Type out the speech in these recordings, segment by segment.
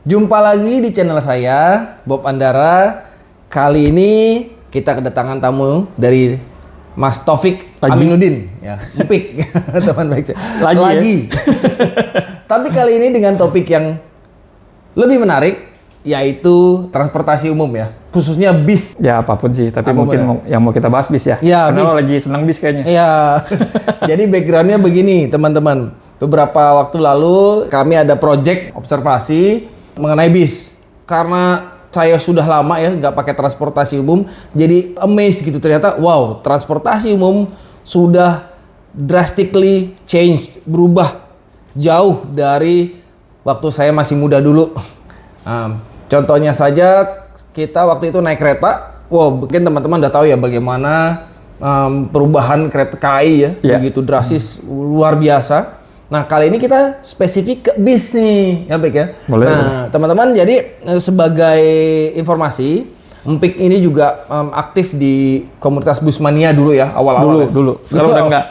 Jumpa lagi di channel saya, Bob Andara. Kali ini kita kedatangan tamu dari Mas Taufik Aminuddin, ya, Empik, teman baik saya. Lagi. Ya? Tapi kali ini dengan topik yang lebih menarik, yaitu transportasi umum ya, khususnya bis. Ya apapun sih, tapi apapun mungkin yang mau kita bahas bis ya. Ya, karena bis. lo lagi senang bis kayaknya. Iya. Jadi backgroundnya begini, teman-teman. Beberapa waktu lalu kami ada project observasi mengenai bis. Karena saya sudah lama ya nggak pakai transportasi umum, jadi amazed gitu ternyata, wow, transportasi umum sudah drastically changed, berubah jauh dari waktu saya masih muda dulu. Contohnya saja kita waktu itu naik kereta, wow, mungkin teman-teman udah tahu ya bagaimana perubahan kereta KAI ya, begitu drastis, luar biasa. Nah, kali ini kita spesifik ke bis nih, ya Pik ya. Boleh. Nah, teman-teman, jadi sebagai informasi, Empik ini juga aktif di komunitas Busmania dulu ya, awal-awal. Dulu. Sekarang udah enggak.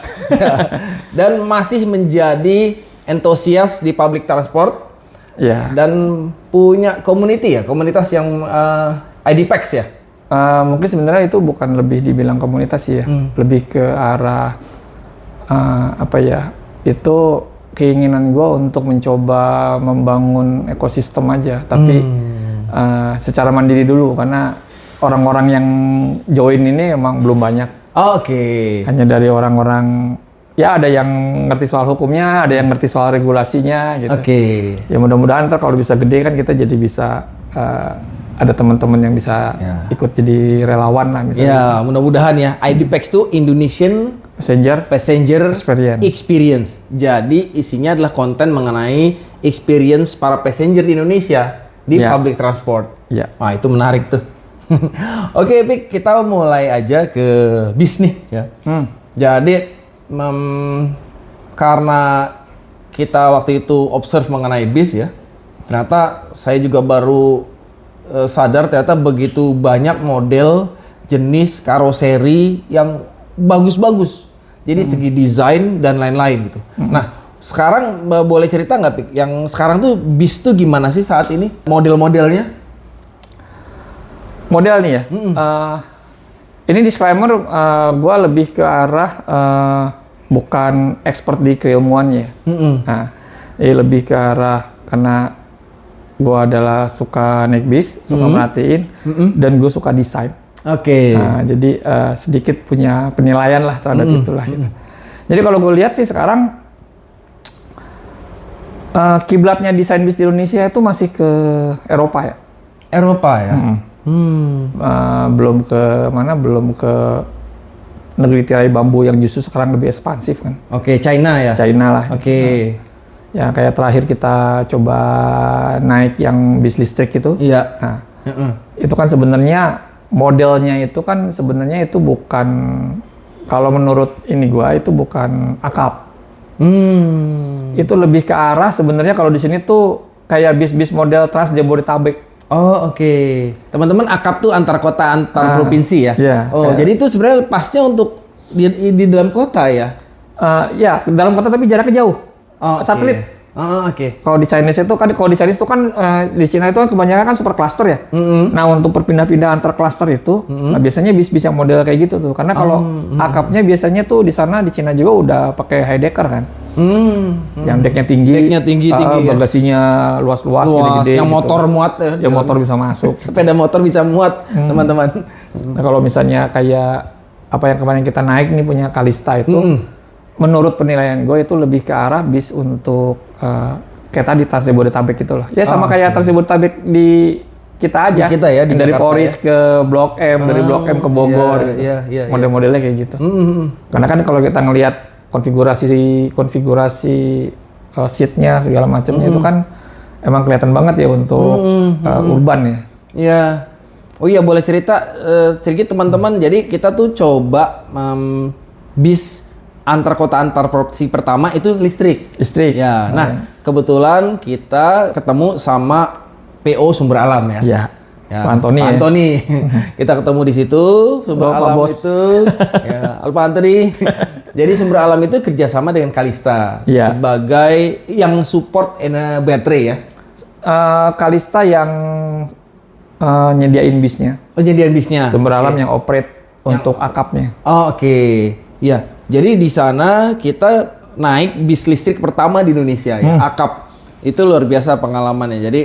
Dan masih menjadi entusias di public transport. Ya. Dan punya community ya, komunitas yang IDPEX ya. Mungkin sebenarnya itu bukan lebih dibilang komunitas sih ya, lebih ke arah itu keinginan gue untuk mencoba membangun ekosistem aja, tapi secara mandiri dulu karena orang-orang yang join ini emang belum banyak. Oke. Hanya dari orang-orang, ya ada yang ngerti soal hukumnya, ada yang ngerti soal regulasinya gitu. Oke. Ya mudah-mudahan ntar kalau bisa gede kan kita jadi bisa ada teman-teman yang bisa ikut jadi relawan lah misalnya. Ya, mudah-mudahan ya. IDPEX itu Indonesian Passenger Experience. Jadi isinya adalah konten mengenai experience para passenger di Indonesia di public transport. Ya. Wah, itu menarik tuh. Oke, Pik, kita mulai aja ke bis nih ya. Jadi karena kita waktu itu observe mengenai bis ya, ternyata saya juga baru sadar ternyata begitu banyak model jenis karoseri yang bagus-bagus. Jadi segi desain dan lain-lain gitu. Nah, sekarang boleh cerita nggak, Pik? Yang sekarang tuh bis tuh gimana sih saat ini? Model-modelnya? Model nih ya? Ini disclaimer, gue lebih ke arah bukan expert di keilmuannya. Nah, ini lebih ke arah karena gue adalah suka naik bis, suka merhatiin, dan gue suka desain. Oke. Nah, jadi sedikit punya penilaian lah terhadap itulah. Gitu. Jadi kalau gue lihat sih sekarang kiblatnya desain bis di Indonesia itu masih ke Eropa ya. Eropa ya. Belum ke mana? Belum ke negeri tirai bambu yang justru sekarang lebih ekspansif kan. Oke, China ya. China lah. Oke. Ya kayak terakhir kita coba naik yang bis listrik itu. Iya. Nah, itu kan sebenarnya modelnya itu kan sebenarnya itu bukan, kalau menurut ini gua itu bukan akap. Itu lebih ke arah sebenarnya kalau di sini tuh kayak bis-bis model Trans Jabodetabek. Oh, oke. Teman-teman, akap tuh antar kota, antar provinsi ya. Iya, oh, jadi itu sebenarnya pasnya untuk di dalam kota ya. Ya, dalam kota tapi jaraknya jauh. Satelit. Oke. Kalau di Chinese itu kan, di Cina itu kan kebanyakan kan super cluster ya. Nah, untuk berpindah-pindah antar cluster itu, nah, biasanya bis-bis yang model kayak gitu tuh. Karena kalau akapnya biasanya tuh di sana di Cina juga udah pakai high decker kan. Yang decknya tinggi, bagasinya luas-luas, gede-gede. Yang motor gitu. Muat ya. Yang motor bisa masuk. Sepeda motor bisa muat, teman-teman. Nah, kalau misalnya kayak apa yang kemarin kita naik nih punya Kalista itu, menurut penilaian gue itu lebih ke arah bis untuk kayak tadi Trans Jabodetabek gitu loh. Ya sama kayak Trans Jabodetabek di kita aja. Di kita ya, di dari Jakarta Poris ke Blok M, dari Blok M ke Bogor gitu. Model-modelnya kayak gitu. Karena kan kalau kita ngelihat konfigurasi seatnya segala macamnya itu kan emang kelihatan banget ya untuk urban ya. Iya. Oh iya, boleh cerita sedikit teman-teman. Jadi kita tuh coba bis antar kota antar provinsi pertama itu listrik. Ya. Nah, kebetulan kita ketemu sama PO Sumber Alam ya. Iya. Ya, Pak Antoni. Pak Antoni. Kita ketemu di situ, Sumber Alam itu. Ya, Pak Antoni. Jadi Sumber Alam itu kerjasama dengan Kalista sebagai yang support baterai ya. Kalista yang nyediain bisnya. Oh, jadian bisnya. Sumber alam yang operate untuk akapnya. Oh, oke. Ya, jadi di sana kita naik bis listrik pertama di Indonesia ya, akap. Itu luar biasa pengalamannya. Jadi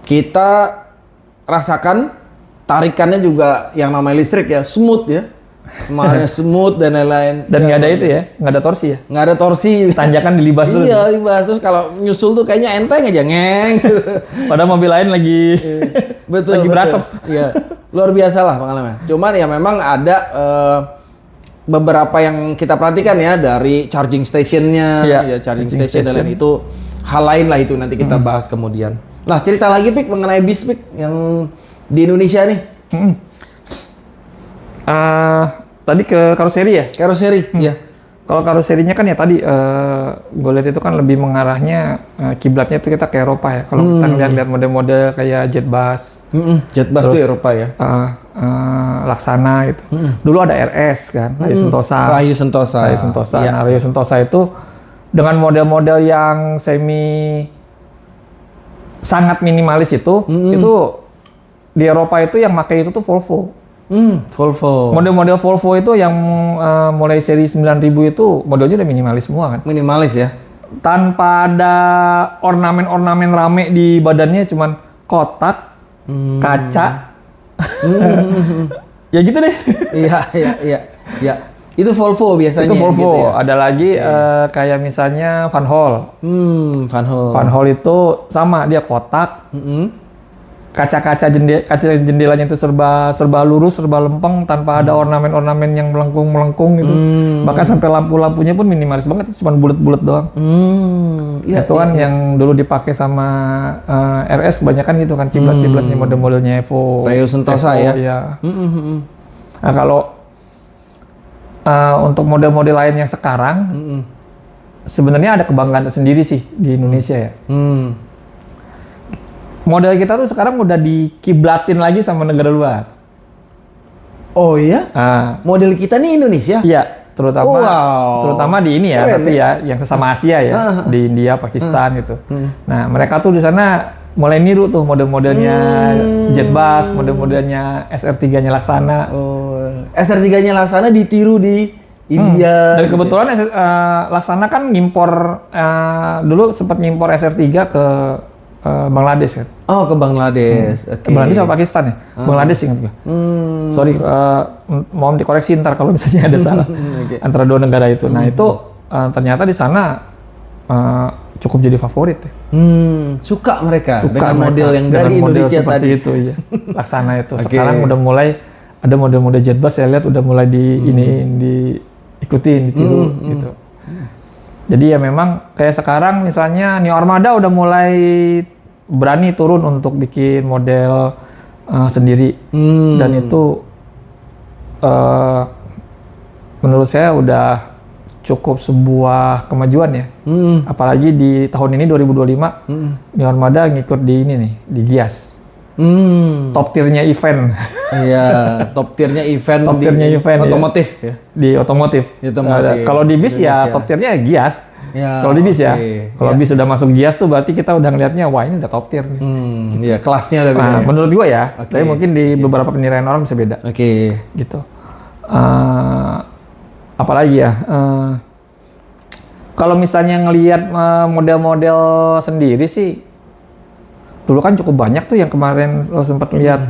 kita rasakan tarikannya juga yang namanya listrik ya, smooth ya. Semuanya smooth dan lain-lain. Dan nggak ada itu ya, nggak ada torsi ya. Nggak ada torsi. Tanjakan dilibas dulu. Iya, libas. Terus kalau nyusul tuh kayaknya enteng aja, ngeng. Padahal mobil lain lagi Betul. lagi berasap. Iya, luar biasa lah pengalaman. Cuman ya memang ada beberapa yang kita perhatikan ya dari charging stationnya, ya charging station dan lain itu hal lain lah itu nanti kita bahas kemudian. Nah, cerita lagi Pik mengenai bis Pik yang di Indonesia nih. Tadi ke karoseri ya? Karoseri, iya. Kalau karoserinya kan ya tadi gue lihat itu kan lebih mengarahnya kiblatnya itu kita ke Eropa ya. Kalau kita ngeliat model-model kayak Jetbus, Jetbus tuh Eropa ya. Laksana gitu. Dulu ada RS kan, Rayu Sentosa. Rayu Sentosa. Rayu Sentosa. Iya. Nah, Rayu Sentosa itu dengan model-model yang sangat minimalis itu di Eropa itu yang pakai itu tuh Volvo. Volvo. Model-model Volvo itu yang mulai seri 9000 itu modelnya udah minimalis semua kan. Minimalis ya. Tanpa ada ornamen-ornamen rame di badannya, cuman kotak, kaca. Ya gitu deh. Iya. Itu Volvo biasanya. Itu Volvo. Gitu ya? Ada lagi kayak misalnya Van Hol. Van Hol. Van Hol itu sama, dia kotak. Kaca jendelanya itu serba lurus, serba lempeng, tanpa ada ornamen-ornamen yang melengkung gitu. Bahkan sampai lampu-lampunya pun minimalis banget, itu cuma bulat-bulat doang. Iya, Itu kan yang dulu dipakai sama RS kebanyakan gitu kan, kiblat-kiblatnya model-modelnya Evo. Rayu Sentosa Evo, ya. Iya. Nah, kalau untuk model-model lain yang sekarang, sebenarnya ada kebanggaan tersendiri sih di Indonesia ya. Model kita tuh sekarang udah dikiblatin lagi sama negara luar. Oh iya? Model kita nih Indonesia? Iya, terutama di ini ya, keren, tapi ya yang sesama Asia ya, di India, Pakistan gitu. Nah, mereka tuh di sana mulai niru tuh model-modelnya Jetbus, model-modelnya SR3-nya Laksana. SR3-nya Laksana ditiru di India. Dan kebetulan Laksana kan ngimpor, dulu sempat ngimpor SR3 ke Bangladesh kan. Oh, ke Bangladesh. Oke. Bangladesh sama Pakistan ya? Bangladesh ingat gue. Sorry, mohon dikoreksi ntar kalau misalnya ada salah. Antara dua negara itu. Nah, itu ternyata di sana cukup jadi favorit ya. Suka mereka Suka dengan mereka model yang dari dengan model Indonesia seperti tadi. itu ya. Laksana itu. Sekarang udah mulai ada model-model Jetbus, saya lihat udah mulai diikutin, ditiru gitu. Jadi ya memang kayak sekarang misalnya New Armada udah mulai berani turun untuk bikin model sendiri. Dan itu menurut saya udah cukup sebuah kemajuan ya. Apalagi di tahun ini 2025 New Armada ngikut di ini nih, di Gias. Top tier-nya event. Iya, top tier-nya event Top di tier-nya event, otomotif ya. Di otomotif. Kalau di bis ya top tier-nya Gias. Ya, Kalau di bis ya. oke. Kalau bis udah masuk Gias tuh berarti kita udah ngelihatnya wah ini udah top tier nih. Iya, kelasnya udah beda. Nah, Ya? menurut gua ya, tapi mungkin di beberapa penilaian orang bisa beda. Oke. Gitu. Apalagi ya, kalau misalnya ngelihat model-model sendiri sih, dulu kan cukup banyak tuh yang kemarin lo sempat lihat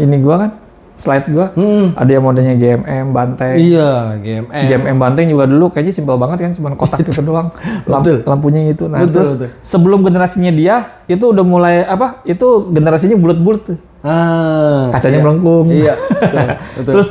ini gua kan, slide gua, ada yang modelnya GMM, Banteng. Iya, GMM. GMM Banteng juga dulu kayaknya simpel banget kan, cuma kotak gitu doang, lampunya gitu. Nah, terus sebelum generasinya dia, itu udah mulai itu generasinya bulat-bulat tuh. Kacanya melengkung. Iya, betul. Terus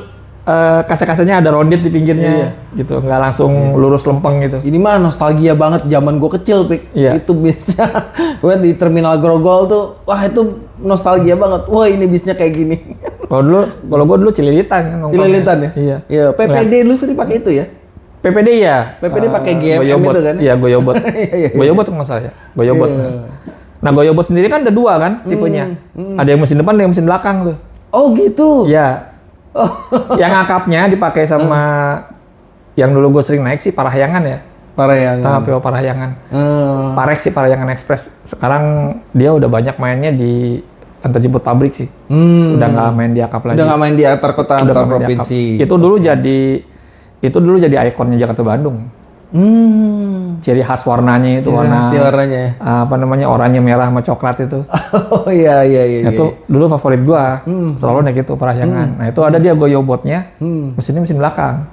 kaca-kacanya ada rounded di pinggirnya, gitu, nggak langsung lurus lempeng gitu. Ini mah nostalgia banget zaman gue kecil, Pik. Iya. Itu bisnya, gue di Terminal Grogol tuh, wah itu nostalgia banget. Wah ini bisnya kayak gini. Kalau gue dulu Cililitan kan nongkrongnya. Cililitan ya? Iya. Iya. PPD dulu sering pakai itu ya? PPD ya. PPD pakai GMM Goyobot. itu kan? Iya, Goyobot. Goyobot nggak salah ya. Goyobot. Nah, Goyobot sendiri kan ada dua kan tipenya. Ada yang mesin depan, ada yang mesin belakang tuh. Oh gitu? Iya. Yang akapnya dipakai sama yang dulu gue sering naik sih Parahyangan ya. PO Parahyangan. Parex sih, Parahyangan Express. Sekarang dia udah banyak mainnya di antar jemput pabrik sih. Udah nggak main di akap lagi. Udah nggak main di antar kota, antar provinsi. Itu dulu jadi ikonnya Jakarta Bandung. Ciri khas warnanya itu warnanya. Apa namanya, oranye merah sama coklat itu. Oh iya. Itu dulu favorit gua. Selalu naik itu Parahyangan. Nah itu ada dia goyobotnya. Mesinnya mesin belakang.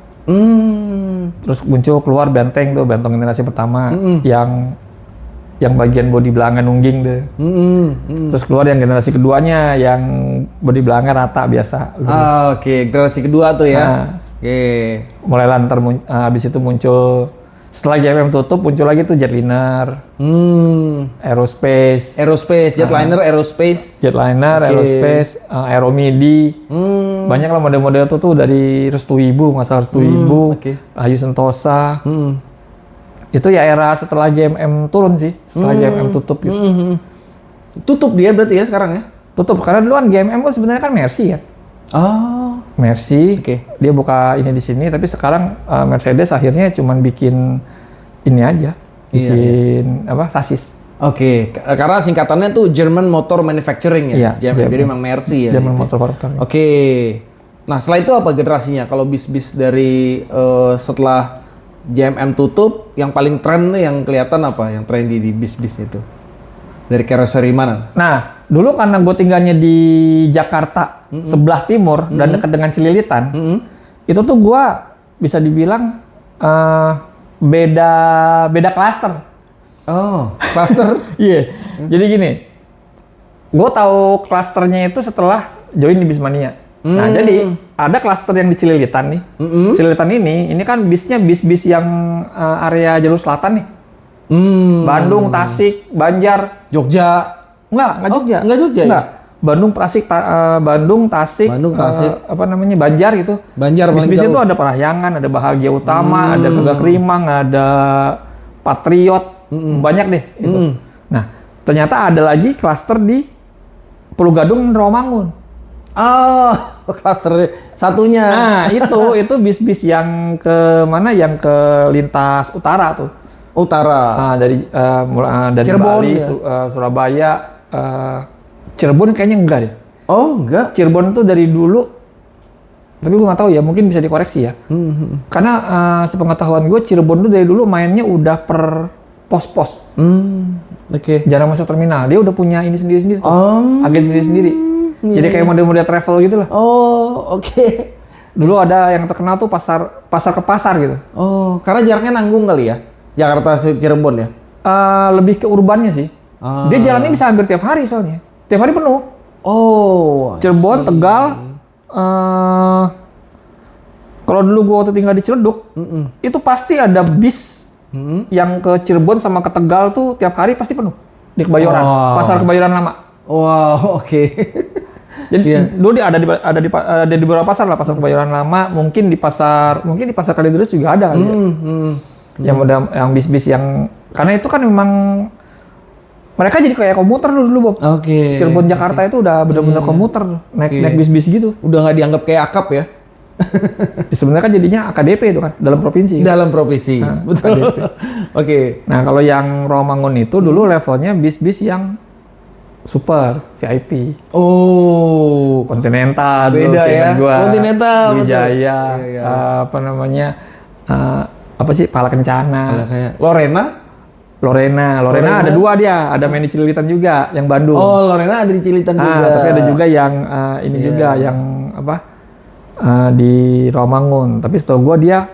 Terus muncul keluar benteng generasi pertama yang bagian bodi belakangnya nungging tuh. Terus keluar yang generasi keduanya yang bodi belakangnya rata biasa. Oke. Generasi kedua tuh ya. Oke. Mulai lantar habis itu muncul, setelah GMM tutup muncul lagi tuh Jetliner, Aerospace, Jetliner, Aerospace, Aerospace, Aeromidi. Banyak lah model-model tuh dari Restu Ibu, Ayu Sentosa. Itu ya era setelah GMM turun sih, setelah GMM tutup gitu. Tutup dia berarti ya sekarang ya? Tutup, karena duluan GMM kan sebenarnya kan Mercy ya. Mercy, dia buka ini di sini, tapi sekarang Mercedes akhirnya cuman bikin ini aja, sasis. Oke, karena singkatannya tuh German Motor Manufacturing ya, jadi memang Mercy ya. German Motor Manufacturing. Oke, nah setelah itu apa generasinya? Kalau bis-bis dari setelah GMM tutup, yang paling tren tuh yang kelihatan apa? Yang trendy di bis-bis itu? Dari karoseri mana? Nah, dulu karena gue tinggalnya di Jakarta sebelah timur dan dekat dengan Cililitan, itu tuh gue bisa dibilang beda klaster. Oh, klaster? Iya. Jadi gini, gue tahu klasternya itu setelah join di Bismania. Nah, jadi ada klaster yang di Cililitan nih. Cililitan ini kan bisnya bis-bis yang area jalur selatan nih. Bandung, Tasik, Banjar, Jogja. Enggak Jogja. Enggak Jogja. Enggak. Bandung, Tasik, Banjar gitu. Banjar bis-bis itu ada Parahyangan, ada Bahagia Utama, ada Gagak Rimang, ada Patriot, banyak deh itu. Nah, ternyata ada lagi klaster di Pulau Gadung, Rawamangun. Klaster satunya. Nah, itu bis-bis yang ke mana? Yang ke lintas utara tuh. Utara. Dari Cirebon, Bali, Surabaya, Cirebon kayaknya enggak deh. Oh, enggak. Cirebon tuh dari dulu, tapi gue nggak tahu ya, mungkin bisa dikoreksi ya. Karena sepengetahuan gue Cirebon tuh dari dulu mainnya udah per pos-pos. Oke. Jarang masuk terminal. Dia udah punya ini sendiri-sendiri tuh. Agen sendiri-sendiri. Jadi kayak model-model travel gitu lah. Oke. Dulu ada yang terkenal tuh pasar ke pasar gitu. Karena jaraknya nanggung kali ya? Jakarta Cirebon ya? Lebih ke urbannya sih. Dia jalannya bisa hampir tiap hari soalnya. Tiap hari penuh. Cirebon, Tegal. Kalau dulu gua waktu tinggal di Ciledug, itu pasti ada bis yang ke Cirebon sama ke Tegal tuh tiap hari pasti penuh. Di Kebayoran, pasar Kebayoran Lama. Oke. Jadi dulu dia ada di beberapa pasar lah, pasar Kebayoran Lama, mungkin di pasar Kalideres juga ada kali ya. Yang bis-bis yang, karena itu kan memang mereka jadi kayak komuter dulu, Bob. Cirebon Jakarta itu udah benar-benar komuter, naik bis-bis gitu. Udah nggak dianggap kayak akap ya? Sebenarnya kan jadinya AKDP itu kan, dalam provinsi. Dalam provinsi, betul. Oke. Nah, kalau yang Rawamangun itu dulu levelnya bis-bis yang super VIP. Continental, beda ya. Continental, Wijaya, Pala Kencana. Lorena ada dua dia, ada main di Cililitan juga, yang Bandung. Lorena ada di Cililitan juga. Tapi ada juga yang juga yang di Rawamangun. Tapi setahu gua dia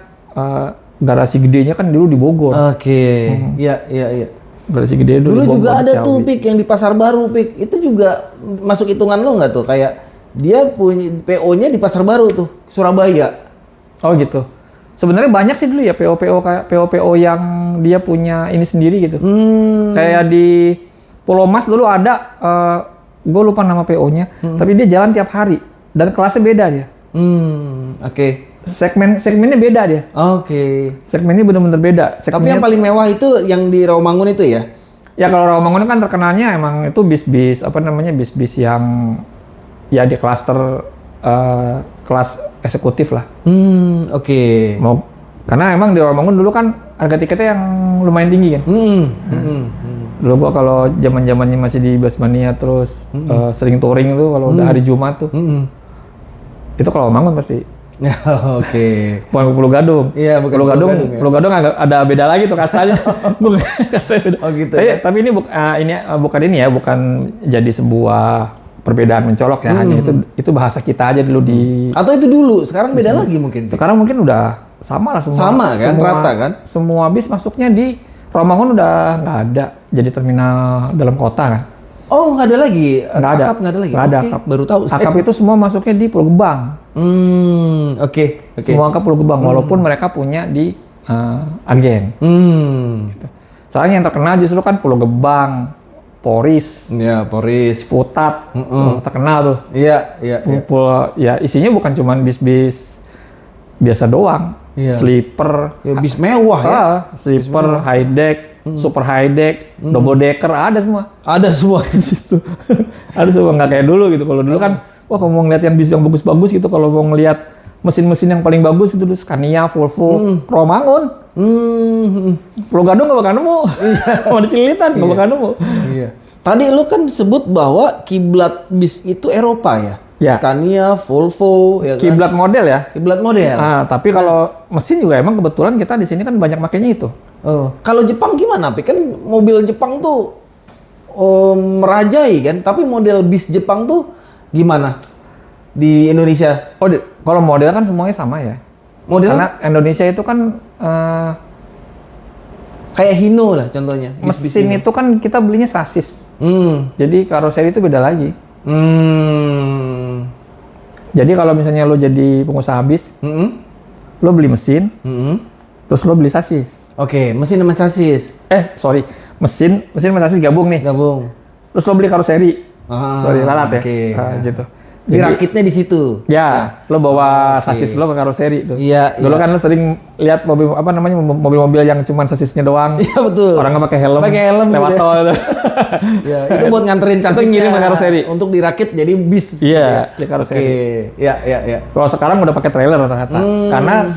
garasi gedenya kan dulu di Bogor. Iya. Garasi gede dulu juga ada tuh Pik yang di Pasar Baru, Pik. Itu juga masuk hitungan lo nggak tuh? Kayak dia punya PO-nya di Pasar Baru tuh, Surabaya. Oh gitu. Sebenarnya banyak sih dulu ya PO yang dia punya ini sendiri gitu. Kayak di Pulau Mas dulu ada, gue lupa nama PO-nya, tapi dia jalan tiap hari dan kelasnya beda dia. Segmennya beda dia. Segmennya benar-benar beda. Tapi yang paling mewah itu yang di Rawamangun itu ya? Ya kalau Rawamangun kan terkenalnya emang itu bis-bis bis-bis yang ya di klaster kelas eksekutif lah. Mau Karena emang di Rawamangun dulu kan harga tiketnya yang lumayan tinggi kan. Dulu gua kalau zaman-zamannya masih di Basmania terus sering touring tuh kalau udah hari Jumat tuh. Itu kalau Rawamangun pasti. Oke. Bukan ke Pulau Gadung. Iya, bukan Pulau Gadung. ya. Pulau Gadung ada beda lagi tuh kastanya. Bukan kastanya beda. Oh gitu. Tapi ini bukan ini ya, bukan jadi sebuah perbedaan mencolok ya. Hanya itu bahasa kita aja dulu di. Atau itu dulu, sekarang beda lagi mungkin. Sekarang mungkin udah sama lah semua. Sama kan, rata kan? Semua bis masuknya di Rawamangun udah nggak ada. Jadi terminal dalam kota kan. Oh, nggak ada lagi. Nggak ada. Akap nggak ada lagi. Nggak ada Oke, akap. baru tahu. Akap itu semua masuknya di Pulau Gebang. Oke. Semua akap Pulau Gebang, walaupun mereka punya di agen. Gitu. Soalnya yang terkenal justru kan Pulau Gebang, Poris, Ya, Poris. Putat, terkenal tuh. Iya. Ya isinya bukan cuma bis-bis biasa doang, Iya. sleeper, Ya, bis mewah ya. sleeper, high deck, super high deck, double decker ada semua. Ada semua di situ. Ada semua, nggak kayak dulu gitu. Kalau dulu kan, wah kalau mau ngeliat yang bis yang bagus-bagus gitu, kalau mau ngeliat mesin-mesin yang paling bagus itu Scania, Volvo, Rawamangun. Pulau Gadung nggak bakal nemu. Mau di Cililitan nggak bakal nemu. Iya. Tadi lu kan sebut bahwa kiblat bis itu Eropa ya? Ya. Scania, Volvo, ya kan? Kiblat model ya. Kiblat model. Tapi kalau mesin juga emang kebetulan kita di sini kan banyak makainya itu. Oh, kalau Jepang gimana, Pi? Kan mobil Jepang tuh merajai kan, tapi model bis Jepang tuh gimana di Indonesia? Oh, kalau model kan semuanya sama ya. Model Karena Indonesia itu kan kayak Hino lah contohnya. Bis-bis mesin Hino. itu kan kita belinya sasis. Jadi karoseri itu beda lagi. Jadi kalau misalnya lo jadi pengusaha bis, lo beli mesin, terus lo beli sasis. Oke, mesin sama chassis. Mesin sama sasis gabung nih. Gabung. Terus lo beli karoseri. Lalat ya. Oke. Gitu. Dirakitnya di situ. Ya, lo bawa sasis lo ke karoseri tuh. Iya, Dulu kan lo sering lihat mobil-mobil yang cuma sasisnya doang. Iya betul. Orang nggak pakai helm. Pakai helm lewat gitu. tol gitu. Ya, itu buat nganterin Itu chassisnya. ngirim ke karoseri. Untuk dirakit jadi bis. Iya, di karoseri. Oke. Ya. Kalau sekarang udah pakai trailer rata-rata. Karena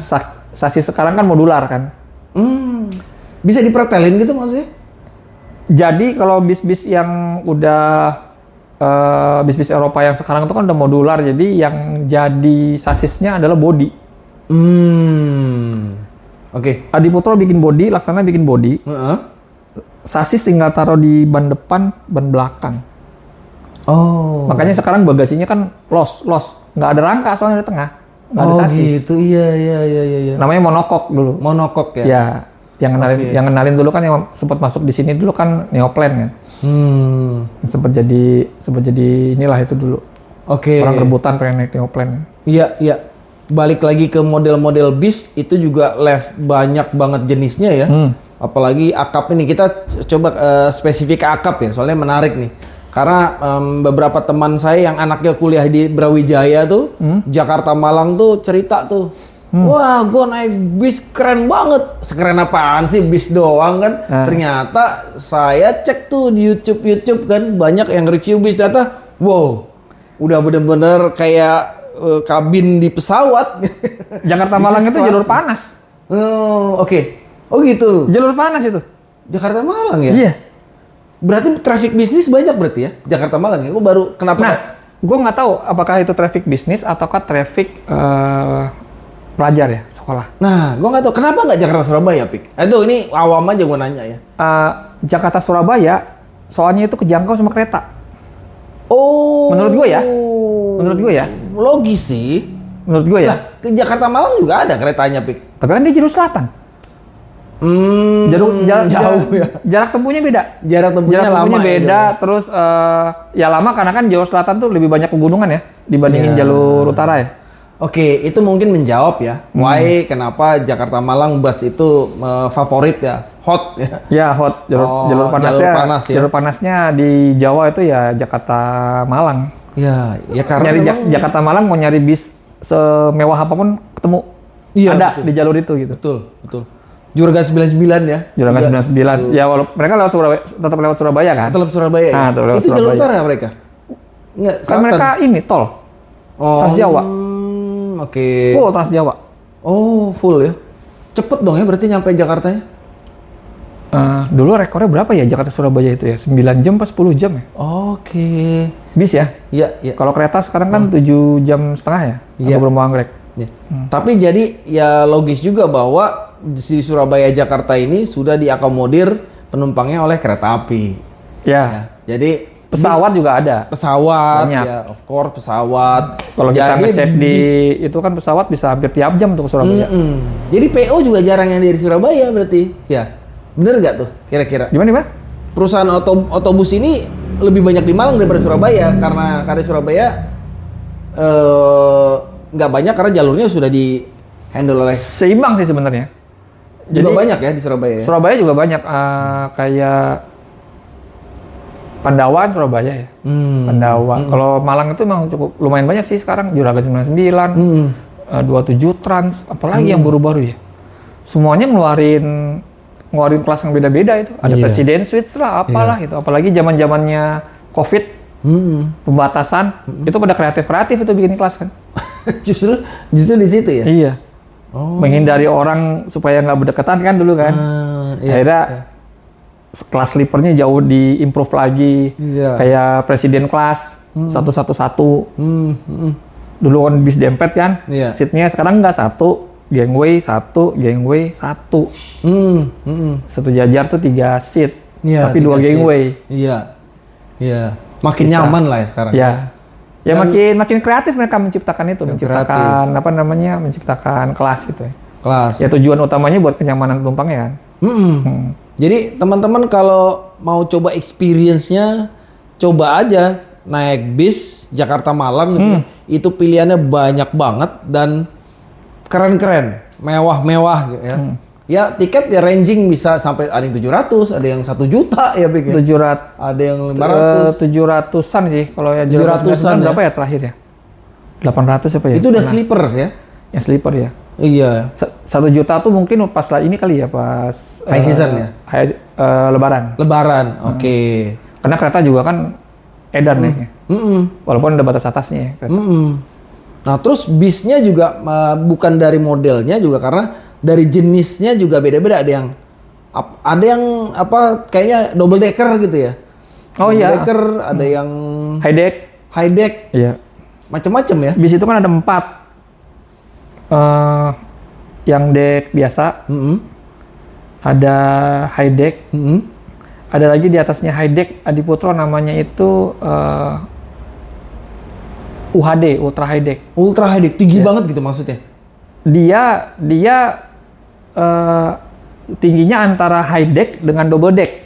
sasis sekarang kan modular kan. Bisa dipretelin gitu maksudnya? Jadi kalau bis-bis yang udah bis-bis Eropa yang sekarang itu kan udah modular, jadi yang jadi sasisnya adalah body. Oke. Adi Putro bikin body, Laksana bikin body. Sasis tinggal taruh di ban depan, ban belakang. Oh. Makanya sekarang bagasinya kan los, nggak ada rangka soalnya di tengah, nggak ada sasis. Gitu. Iya. Namanya monokok dulu. Monokok ya. Ya, yang kenalin dulu kan yang sempat masuk di sini dulu kan Neoplan kan. Sempat jadi inilah itu dulu. Oke. Orang rebutan pengen naik Neoplan. Iya. Balik lagi ke model-model bis itu juga banyak banget jenisnya ya. Apalagi akap ini kita coba spesifik akap ya, soalnya menarik nih. Karena beberapa teman saya yang anaknya kuliah di Brawijaya tuh, Jakarta Malang tuh cerita tuh. Wah, gue naik bis keren banget. Sekeren apaan sih bis doang kan? Ternyata saya cek tuh di YouTube kan banyak yang review bis, ternyata wow, udah bener-bener kayak kabin di pesawat. Jakarta Malang itu jalur panas. Oke. Oh gitu. Jalur panas itu. Jakarta Malang ya? Iya. Berarti traffic bisnis banyak berarti ya? Jakarta Malang ya? Kok baru kenapa? Nah, gue nggak tahu apakah itu traffic bisnis ataukah traffic pelajar ya, sekolah. Nah, gue nggak tahu kenapa nggak Jakarta Surabaya, Pik? Itu ini awam aja gue nanya ya. Jakarta Surabaya, soalnya itu kejangkau sama kereta. Oh. Menurut gue ya. Logis sih. Menurut gue ya. Lah, ke Jakarta Malang juga ada keretanya, Pik. Tapi kan dia jalur selatan. Jauh ya. Jarak tempuhnya beda. Jarak tempuhnya lama beda. ya. Terus ya lama karena kan jalur selatan tuh lebih banyak pegunungan ya dibandingin jalur utara ya. Oke, itu mungkin menjawab ya. Why kenapa Jakarta Malang bus itu favorit ya, hot ya. Ya hot jalur panasnya. Jalur panasnya di Jawa itu ya Jakarta Malang. Ya karena nyari Jakarta Malang mau nyari bis semewah apapun ketemu. Iya, ada betul. di jalur itu gitu. Betul. Juragan 99 ya. Juragan 99. Ya walaupun mereka tetap lewat Surabaya kan. Tetap Surabaya ya. Tetap lewat itu jalur Surabaya. utara mereka. Enggak, Kan mereka ini tol. Trans Jawa. Oke. Full Trans Jawa. Oh, full ya. Cepet dong ya berarti nyampe Jakarta ya? Dulu rekornya berapa ya Jakarta Surabaya itu ya? 9 jam pas 10 jam ya? Oke. Bis ya? Iya, iya. Kalau kereta sekarang kan 7 jam setengah ya? Iya. Atau berapa anggrek? Ya. Tapi jadi ya logis juga bahwa di Surabaya Jakarta ini sudah diakomodir penumpangnya oleh kereta api. Ya. Jadi Pesawat juga ada. pesawat, Banyak. ya of course pesawat. Kalau kita Jadi ngecek di bis. itu kan pesawat bisa hampir tiap jam tuh ke Surabaya. Jadi PO juga jarang yang dari Surabaya berarti. Ya, bener nggak tuh kira-kira? Gimana? Perusahaan otobus ini lebih banyak di Malang daripada Surabaya karena Surabaya nggak banyak karena jalurnya sudah di handle oleh. Seimbang sih sebenarnya. Juga banyak ya di Surabaya. Ya? Surabaya juga banyak kayak Pandawan Surabaya ya. Pandawan. Kalau Malang itu memang cukup lumayan banyak sih sekarang. Juragan 99, 27 Trans, apalagi yang baru-baru ya. Semuanya ngeluarin kelas yang beda-beda itu. Ada Presiden Suites lah, apalah itu. Apalagi zaman-zamannya Covid, pembatasan, itu pada kreatif-kreatif itu bikin kelas kan. justru di situ ya. Iya. Menghindari orang supaya nggak berdekatan kan dulu kan. Akhirnya kelas sleepernya jauh di-improve lagi. Kayak Presiden kelas, 111. Dulu kan bis dempet kan, seatnya sekarang nggak satu. Gangway 1, gangway 1. Satu jajar tuh 3 seat, tapi 2 gangway. Iya. Makin Bisa. nyaman lah ya sekarang. Ya. Ya makin kreatif mereka menciptakan itu, menciptakan menciptakan kelas gitu ya. Kelas. Ya tujuan utamanya buat kenyamanan penumpangnya kan. Jadi teman-teman kalau mau coba experience-nya, coba aja naik bis Jakarta Malang gitu. Itu pilihannya banyak banget dan keren-keren, mewah-mewah gitu ya. Ya tiket ya ranging bisa sampai ada yang 700, ada yang 1 juta ya pikir. 700, Ada yang 500. 700-an sih kalau ya 700-an berapa ya terakhir ya? 800 apa ya? Itu udah sleepers ya? Yang sleeper ya. Iya. 1 juta tuh mungkin pas ini kali ya, pas High season ya? Lebaran. Lebaran, oke. Karena kereta juga kan edan ya. Walaupun ada batas atasnya ya. Kereta. Nah terus bisnya juga bukan dari modelnya juga karena dari jenisnya juga beda-beda. Ada yang apa kayaknya double decker gitu ya? Oh double iya. Decker, ada yang High deck. Iya. Macam-macam ya? Bis itu kan ada 4. Yang deck biasa, ada high deck, ada lagi di atasnya high deck Adiputro namanya itu UHD, ultra high deck. Ultra high deck, tinggi banget gitu maksudnya? Dia tingginya antara high deck dengan double deck.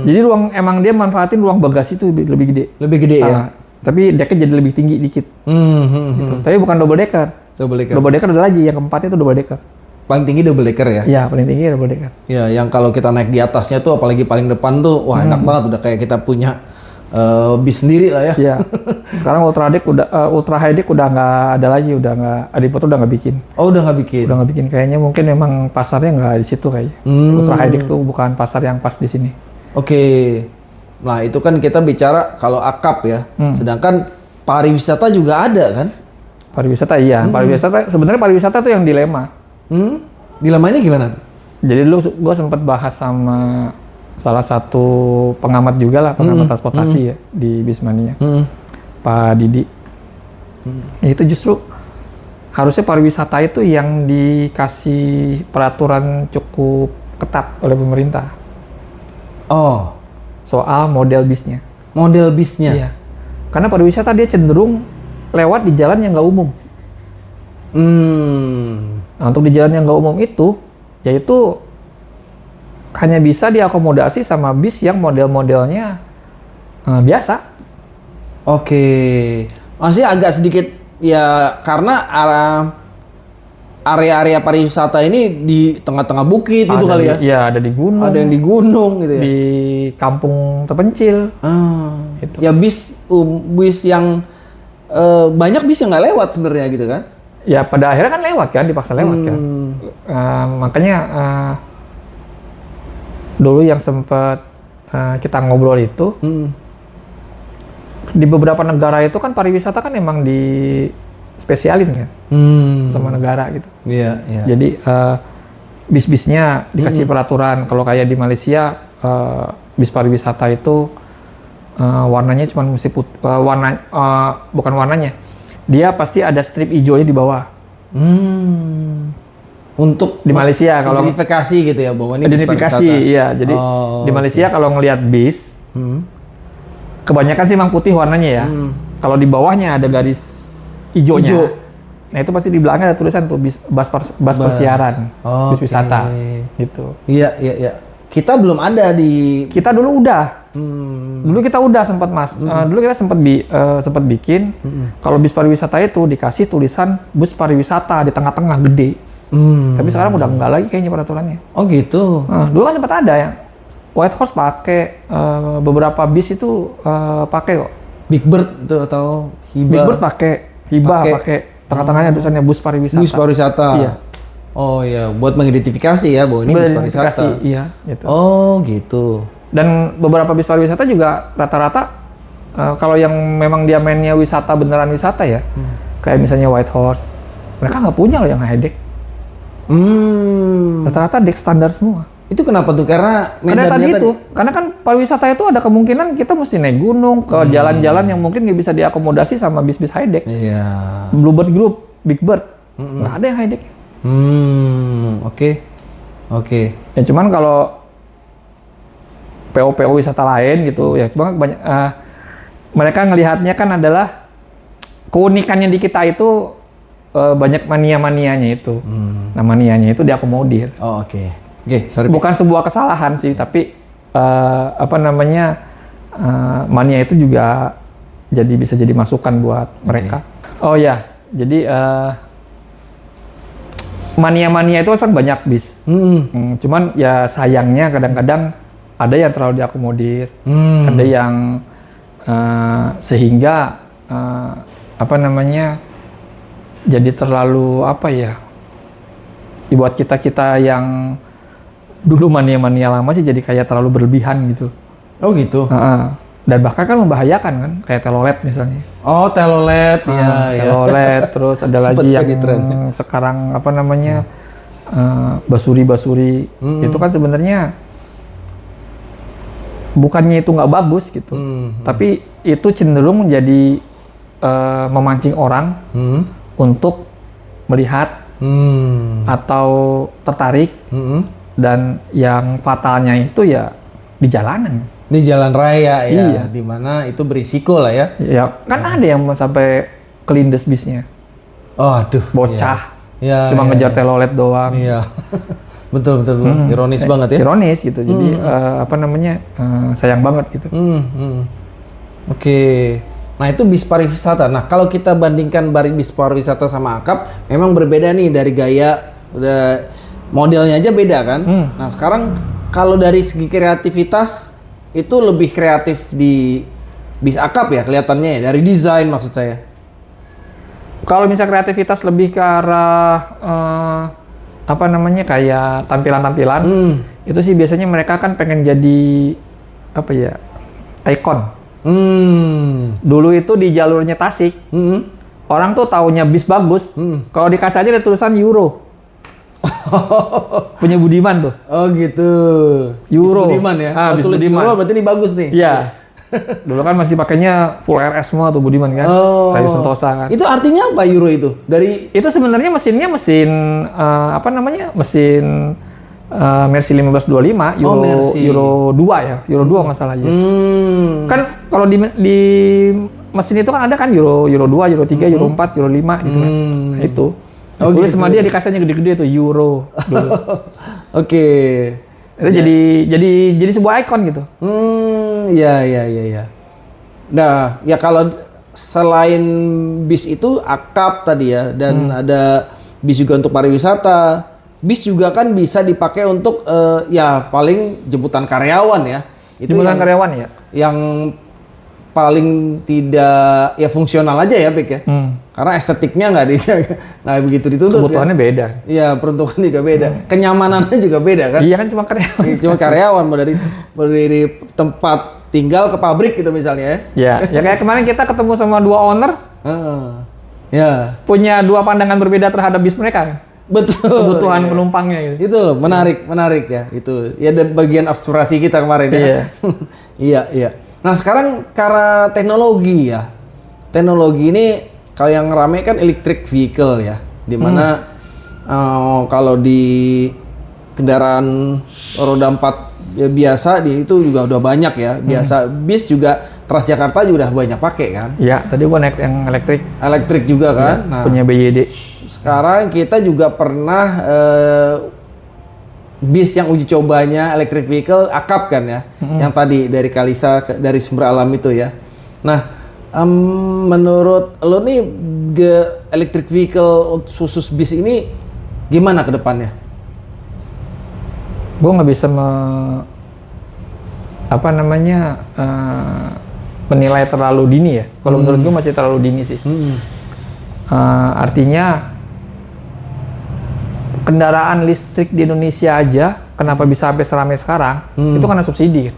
Jadi emang dia manfaatin ruang bagasi itu lebih gede. Lebih gede ya? Tapi decknya jadi lebih tinggi dikit. Gitu. Tapi bukan double decker. Double decker ada lagi, yang keempatnya itu double decker. Paling tinggi double decker ya? Iya, paling tinggi double decker. Ya, yang kalau kita naik di atasnya tuh apalagi paling depan tuh, wah enak banget, udah kayak kita punya bis sendiri lah ya. Iya. Sekarang ultra high deck udah nggak ada lagi, udah nggak, Adiputro udah nggak bikin. Oh, udah nggak bikin? Udah nggak bikin, kayaknya mungkin memang pasarnya nggak di situ kayaknya. Ultra high deck tuh bukan pasar yang pas di sini. Oke. Nah, itu kan kita bicara kalau akap ya. Sedangkan pariwisata juga ada kan? Pariwisata iya. Sebenarnya pariwisata tuh yang dilema. Dilemanya gimana? Jadi dulu gue sempat bahas sama salah satu pengamat juga lah, pengamat transportasi ya di Bismania, Pak Didi. Itu justru harusnya pariwisata itu yang dikasih peraturan cukup ketat oleh pemerintah. Oh. Soal model bisnya. Model bisnya? Iya. Karena pariwisata dia cenderung lewat di jalan yang nggak umum. Nah, untuk di jalan yang nggak umum itu, yaitu hanya bisa diakomodasi sama bis yang model-modelnya biasa. Oke. Masih agak sedikit ya karena area-area pariwisata ini di tengah-tengah bukit itu kali ya? Iya, ada di gunung. Ada yang di gunung gitu ya? Di kampung terpencil. Gitu. Ya bis yang banyak bis yang nggak lewat sebenarnya gitu kan? Ya pada akhirnya kan lewat kan, dipaksa lewat kan. Makanya dulu yang sempat kita ngobrol itu, di beberapa negara itu kan pariwisata kan emang spesialin kan sama negara gitu. Iya, iya. Jadi bis-bisnya dikasih peraturan. Kalau kayak di Malaysia bis pariwisata itu warnanya cuma mesti bukan warnanya. Dia pasti ada strip hijaunya di bawah. Untuk Di Malaysia kalau identifikasi gitu ya bahwa ini bis identifikasi, pariwisata. iya. Jadi di Malaysia kalau ngelihat bis, kebanyakan sih memang putih warnanya ya. Kalau di bawahnya ada garis hijaunya. Hijau. Nah itu pasti di belakangnya ada tulisan tuh bus persiaran, bis wisata, gitu. Iya, iya, iya. Kita belum ada di. Kita dulu udah. Dulu kita udah sempat dulu kita sempat bikin. Kalau bis pariwisata itu dikasih tulisan bus pariwisata di tengah-tengah gede. Tapi sekarang udah enggak lagi kayaknya peraturannya. Oh gitu. Dulu kan sempat ada ya. White Horse pakai, beberapa bis itu pakai kok. Big Bird itu atau Hiba. Big Bird pakai, Hiba pakai. Tengah-tengahnya tulisannya bus pariwisata. Bus pariwisata. Iya. Oh iya, buat mengidentifikasi ya bahwa ini bis pariwisata. Iya, gitu. Oh gitu. Dan beberapa bis pariwisata juga rata-rata kalau yang memang dia mainnya wisata beneran wisata ya, kayak misalnya White Horse, mereka nggak punya loh yang high-deck. Rata-rata deck standar semua. Itu kenapa tuh? Karena Karena tadi itu, karena kan pariwisata itu ada kemungkinan kita mesti naik gunung ke jalan-jalan yang mungkin nggak bisa diakomodasi sama bis-bis high-deck. Iya. Bluebird Group, Big Bird, nggak ada yang high-deck. Oke. Ya cuman kalau PO wisata lain gitu, ya cuma banyak mereka ngelihatnya kan adalah keunikannya di kita itu banyak mania-manianya itu. Nah manianya itu diakomodir. Oh oke. Sorry. Bukan sebuah kesalahan sih, tapi mania itu juga bisa jadi masukan buat mereka. Oh ya, jadi mania-mania itu kan banyak bis. Cuman ya sayangnya kadang-kadang ada yang terlalu diakomodir, ada yang sehingga jadi terlalu buat kita yang dulu mania-mania lama sih jadi kayak terlalu berlebihan gitu. Oh gitu. Dan bahkan kan membahayakan kan, kayak telolet misalnya. Oh telolet, ya. Telolet, terus ada lagi yang sekarang basuri-basuri. Itu kan sebenarnya bukannya itu nggak bagus gitu, tapi itu cenderung menjadi memancing orang untuk melihat atau tertarik. Dan yang fatalnya itu ya di jalanan. Di jalan raya ya, iya. Di mana itu berisiko lah ya. Ya, kan ada yang sampai kelindes bisnya. Oh, aduh. Bocah. Ya, cuma ngejar telolet doang. Iya. betul. Ironis banget ya. Ironis gitu. Jadi sayang banget gitu. Oke. Nah, itu bis pariwisata. Nah, kalau kita bandingkan bis pariwisata sama akap, memang berbeda nih dari gaya, udah modelnya aja beda kan. Nah, sekarang kalau dari segi kreativitas itu lebih kreatif di bis akap ya kelihatannya ya, dari desain maksud saya. Kalau misalnya kreativitas lebih ke arah kayak tampilan-tampilan, itu sih biasanya mereka kan pengen jadi ikon. Dulu itu di jalurnya Tasik, orang tuh taunya bis bagus. Kalau di kacanya ada tulisan Euro. Punya Budiman tuh. Oh gitu. Euro. Bis Budiman ya. Bis tulis Budiman. Euro berarti ini bagus nih. Iya. Dulu kan masih pakainya full RS semua tuh Budiman kan. Kayu Sentosa kan. Itu artinya apa Euro itu? Itu sebenarnya mesinnya mesin Mercy 1525 Euro 2 ya. Euro 2 nggak salah ya. Kan kalau di mesin itu kan ada kan Euro 2, Euro 3, Euro 4, Euro 5 gitu kan. Nah, itu. Tulis sama dia di kacanya gede-gede tuh Euro dulu. Oke. Itu jadi sebuah ikon gitu. Iya. Nah, ya kalau selain bis itu akap tadi ya, dan ada bis juga untuk pariwisata. Bis juga kan bisa dipakai untuk ya paling jemputan karyawan ya. Itu jemputan karyawan ya. Yang paling tidak ya fungsional aja ya, Bek ya. Karena estetiknya nggak begitu dituntut. Kebutuhannya beda. Iya, peruntukan juga beda. Kenyamanannya juga beda kan. Iya kan cuma karyawan. Cuma karyawan mau dari tempat tinggal ke pabrik gitu misalnya ya. Ya kayak kemarin kita ketemu sama dua owner. Ya. punya dua pandangan berbeda terhadap bis mereka kan. Betul. Kebutuhan Iya. penumpangnya gitu. Itu loh, menarik ya. Itu ya ada bagian eksplorasi kita kemarin ya. Iya. Iya, iya. Nah, sekarang karena teknologi ya. Teknologi ini kalau yang rame kan electric vehicle ya. Dimana kalau di kendaraan roda 4 ya biasa itu juga udah banyak ya. Biasa bis juga Transjakarta juga udah banyak pakai kan. Iya, tadi gua naik yang elektrik. Elektrik juga kan. Nah, Punya BYD. sekarang kita juga pernah bis yang uji cobanya electric vehicle akap kan ya, yang tadi dari Kalisa dari Sumber Alam itu ya. Nah, menurut lo nih electric vehicle khusus bis ini gimana ke depannya? Gue nggak bisa menilai terlalu dini ya. Kalau menurut gue masih terlalu dini sih. Artinya kendaraan listrik di Indonesia aja kenapa bisa sampai seramai sekarang itu karena subsidi kan?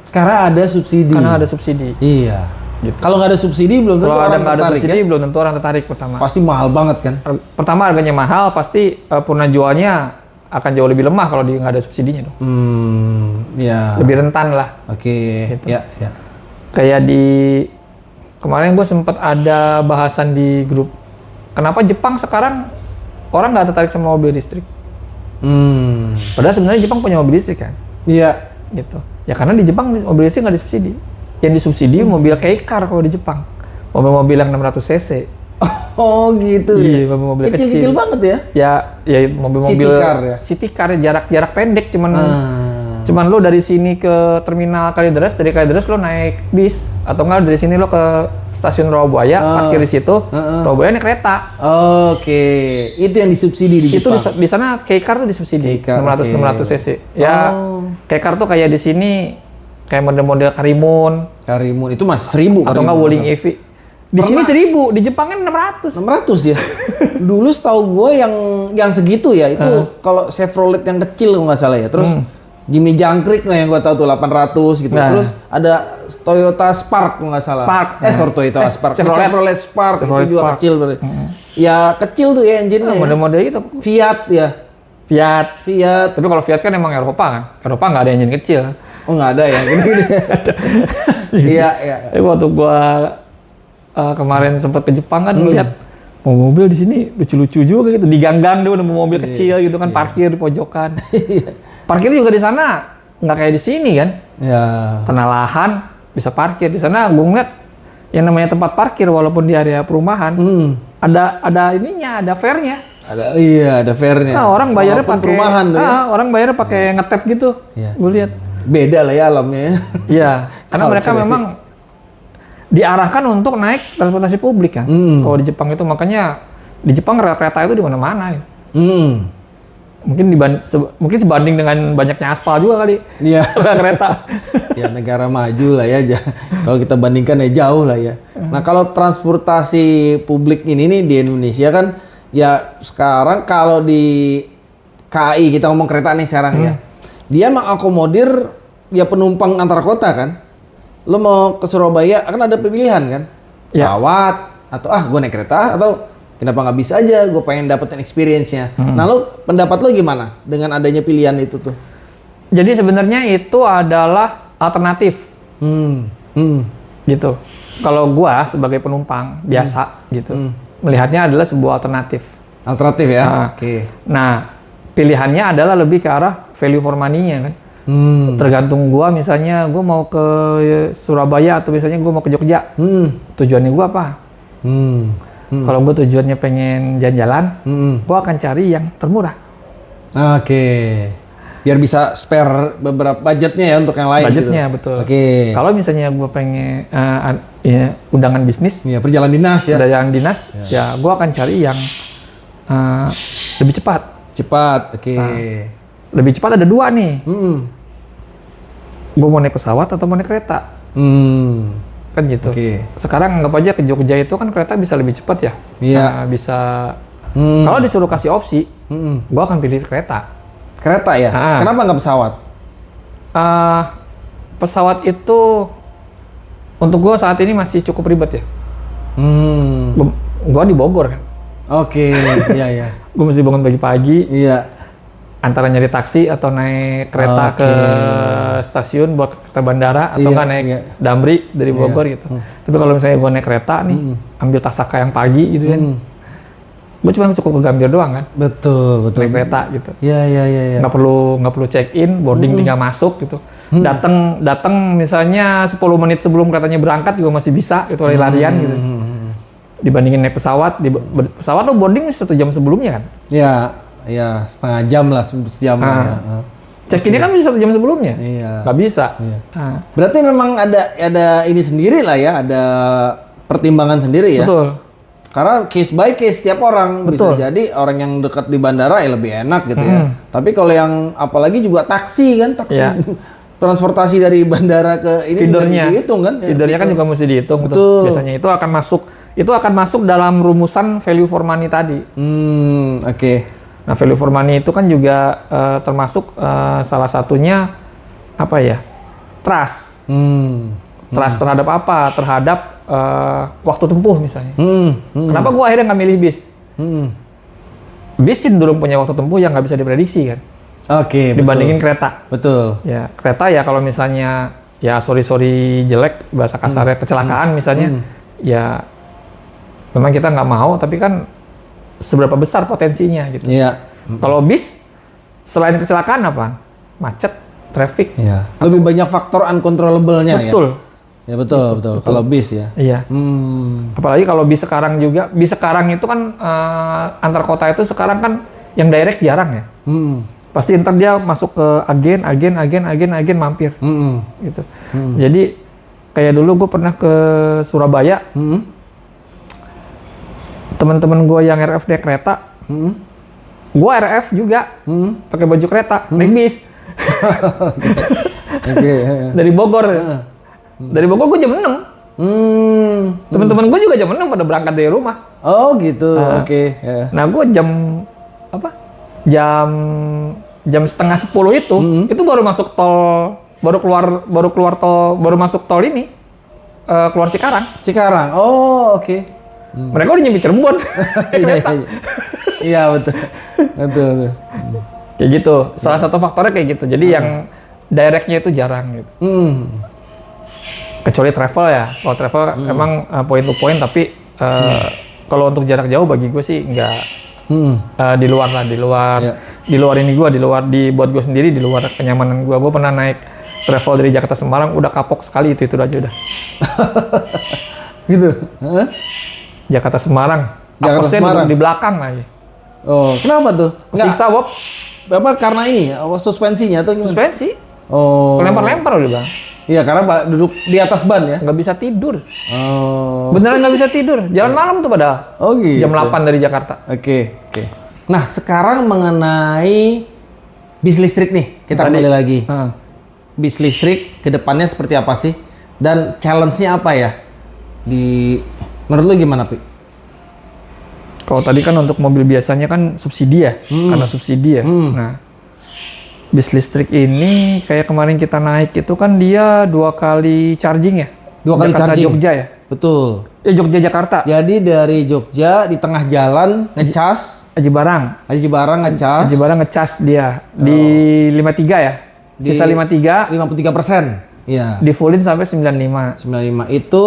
Karena ada subsidi. Karena ada subsidi. Iya. Gitu. Kalau nggak ada subsidi belum tentu Kalau orang nggak ada tertarik subsidi ya. belum tentu orang tertarik pertama. Pasti mahal banget kan. Pertama harganya mahal, pasti purna jualnya akan jauh lebih lemah kalau nggak ada subsidinya dong. Ya. Lebih rentan lah. Oke. Gitu. Ya, ya. Kayak di kemarin gue sempat ada bahasan di grup. Kenapa Jepang sekarang orang nggak tertarik sama mobil listrik? Padahal sebenarnya Jepang punya mobil listrik kan? Iya. Gitu. Ya karena di Jepang mobil listrik nggak disubsidi. Yang disubsidi mobil Kei-car kalau di Jepang. Mobil-mobil yang 600 cc. Oh gitu Iya, ya. mobil-mobil Kecil-kecil kecil. banget ya. Ya mobil-mobil City car ya? City car jarak pendek cuman lo dari sini ke terminal Kalideres, dari Kalideres lo naik bis atau enggak dari sini lo ke stasiun Rawabaya, parkir di situ, Rawabaya naik kereta. Oke, itu yang disubsidi di Itu Jepang. di sana Kei-car tuh disubsidi Kei-car, 600 cc. Ya Kei-car tuh kayak di sini kayak model-model Karimun Karimun itu masih 1000 atau enggak Wuling EV. Di sini 1000, di Jepang kan 600. 600 ya. Dulu setahu gue yang segitu ya itu kalau Chevrolet yang kecil kalau nggak salah ya. Terus Jimmy Jangkrik lah yang gue tahu tuh 800 gitu. Nah. Terus ada Toyota Spark kalau nggak salah. Spark. Sorry Toyota Spark. Chevrolet. Spark Chevrolet itu juga Spark. kecil berarti. Ya kecil tuh ya engine-nya. ya. Model-model itu Fiat ya. Fiat. Fiat. Tapi kalau Fiat kan emang Eropa kan. Eropa nggak ada engine kecil. Oh nggak ada ya. Gini-gini. Iya, iya. Tapi waktu gua kemarin sempat ke Jepang kan ngeliat mobil di sini lucu-lucu juga gitu. Di gang-gang dia udah mobil kecil gitu kan, parkir di pojokan. Parkir juga di sana nggak kayak di sini kan. Ya. Tanah lahan bisa parkir. Di sana gua ngeliat yang namanya tempat parkir walaupun di area perumahan ada ininya, ada fare-nya. Ada fare-nya. Nah, orang bayarnya Walaupun pakai perumahan tuh ya. orang bayarnya pakai ngetap gitu. Iya. Gue lihat. Beda lah ya alamnya. Iya, karena Kalau mereka selektif. memang diarahkan untuk naik transportasi publik kan. Kalau di Jepang itu makanya di Jepang kereta itu di mana-mana. Ya. Mungkin mungkin sebanding dengan banyaknya aspal juga kali. Iya. Kereta. Ya negara maju lah ya. Kalau kita bandingkan ya jauh lah ya. Nah kalau transportasi publik ini nih di Indonesia kan ya sekarang kalau di KAI kita ngomong kereta nih sekarang ya. Dia mengakomodir ya penumpang antar kota kan. Lo mau ke Surabaya kan ada pilihan kan. Pesawat atau gue naik kereta atau kenapa nggak bisa aja gue pengen dapetin experience-nya. Nah lo pendapat lo gimana dengan adanya pilihan itu tuh? Jadi sebenarnya itu adalah alternatif. Gitu. Kalau gua sebagai penumpang biasa gitu, melihatnya adalah sebuah alternatif. Alternatif ya? Nah, Oke. Nah, pilihannya adalah lebih ke arah value for money-nya kan. Tergantung gua misalnya gua mau ke Surabaya atau misalnya gua mau ke Jogja. Tujuannya gua apa? Kalau gua tujuannya pengen jalan-jalan, gua akan cari yang termurah. Oke. Biar bisa spare beberapa budgetnya ya untuk yang lain. Budgetnya gitu. betul. Oke. Kalau misalnya gua pengen undangan bisnis, Iya, perjalanan dinas ya. perjalanan dinas, ya gua akan cari yang lebih cepat. Cepat. Oke. Lebih cepat ada dua nih. Gua mau naik pesawat atau mau naik kereta. Kan gitu. Oke. Sekarang anggap aja ke Jogja itu kan kereta bisa lebih cepat ya. Iya. Bisa. Kalau disuruh kasih opsi, gua akan pilih kereta. Kereta ya? Kenapa nggak pesawat? Pesawat itu untuk gua saat ini masih cukup ribet ya. gua di Bogor kan. Oke, iya. Gua mesti bangun pagi-pagi. Iya. Antara nyari taksi atau naik kereta ke stasiun buat ke bandara atau nggak naik Damri dari Bogor gitu. Tapi kalau misalnya gua naik kereta nih, ambil Tasaka yang pagi gitu kan. Gue cuma cukup ke Gambir doang kan. Betul. Naik kereta gitu. Iya. Nggak perlu check in, boarding tinggal masuk gitu. Datang misalnya 10 menit sebelum katanya berangkat juga masih bisa itu lari-larian gitu. Dibandingin naik pesawat, pesawat lo boarding 1 jam sebelumnya kan. Iya, setengah jam lah, sejam lah ya. Check-in-nya kan bisa 1 jam sebelumnya. Iya. Nggak bisa. Iya. Berarti memang ada ini sendiri lah ya, ada pertimbangan sendiri ya. Betul. Karena case by case setiap orang. Betul. Bisa jadi orang yang dekat di bandara ya lebih enak gitu ya. Tapi kalau yang apalagi juga taksi kan, transportasi dari bandara ke ini feedernya juga dihitung kan. Feedernya kan juga mesti dihitung. Betul. Biasanya itu akan masuk dalam rumusan value for money tadi. Oke. Nah, value for money itu kan juga termasuk salah satunya apa ya? Trust. Trust terhadap apa? Terhadap waktu tempuh misalnya. Kenapa gua akhirnya nggak milih bis? Bis cenderung punya waktu tempuh yang nggak bisa diprediksi kan. Oke, dibandingin kereta. Betul. Ya, kereta ya kalau misalnya ya sorry jelek bahasa kasarnya kecelakaan misalnya, ya memang kita nggak mau, tapi kan seberapa besar potensinya gitu. Iya. Kalau bis selain kecelakaan apa? Macet, traffic. Iya. Lebih banyak faktor uncontrollable-nya ya. Betul. Ya betul. Kalau bis ya. Iya. Apalagi kalau bis sekarang juga, bis sekarang itu kan antar kota itu sekarang kan yang direct jarang ya. Pasti ntar dia masuk ke agen mampir. Gitu. Jadi kayak dulu gue pernah ke Surabaya. Teman-teman gue yang RF naik kereta. Gue RF juga. Pakai baju kereta, naik bis. Dari Bogor. Dari Bogor gue jam 6. Teman-teman gue juga jam 6 pada berangkat dari rumah. Oh gitu, oke. Nah gue jam setengah 10 itu baru masuk tol, baru masuk tol ini, keluar Cikarang. Oh oke. Mereka udah nyampe Cirebon. Iya betul. Kayak gitu. Salah satu faktornya kayak gitu. Jadi yang directnya itu jarang gitu. Kecuali travel ya. Kalau travel emang point to point, tapi kalau untuk jarak jauh bagi gue sih nggak. Di luar ini gue, buat gue sendiri, di luar kenyamanan gue. Gue pernah naik travel dari Jakarta Semarang, udah kapok sekali itu aja udah. Gitu? Jakarta Semarang di belakang lagi. Oh, kenapa tuh? Siksa, Bob. Apa karena ini suspensinya tuh gimana? Suspensi. Oh. Lempar-lempar udah bang. Iya, karena duduk di atas ban ya? Nggak bisa tidur. Oh. Beneran nggak bisa tidur. Jalan malam tuh padahal. Oh gitu. Jam 8 dari Jakarta. Oke. Nah, sekarang mengenai bis listrik nih. Kita kembali lagi. Bis listrik ke depannya seperti apa sih? Dan challenge-nya apa ya? Menurut lu gimana, Pi? Kalau tadi kan untuk mobil biasanya kan subsidi ya. Karena subsidi ya. Nah, bis listrik ini kayak kemarin kita naik itu kan dia 2 kali charging ya? 2 kali Jakarta, charging? Jogja ya? Betul. Jogja Jakarta. Jadi dari Jogja di tengah jalan ngecas. Aji Barang ngecas dia di 53 ya? Sisa 53. 53%. Iya. Di fullin sampai 95. 95 itu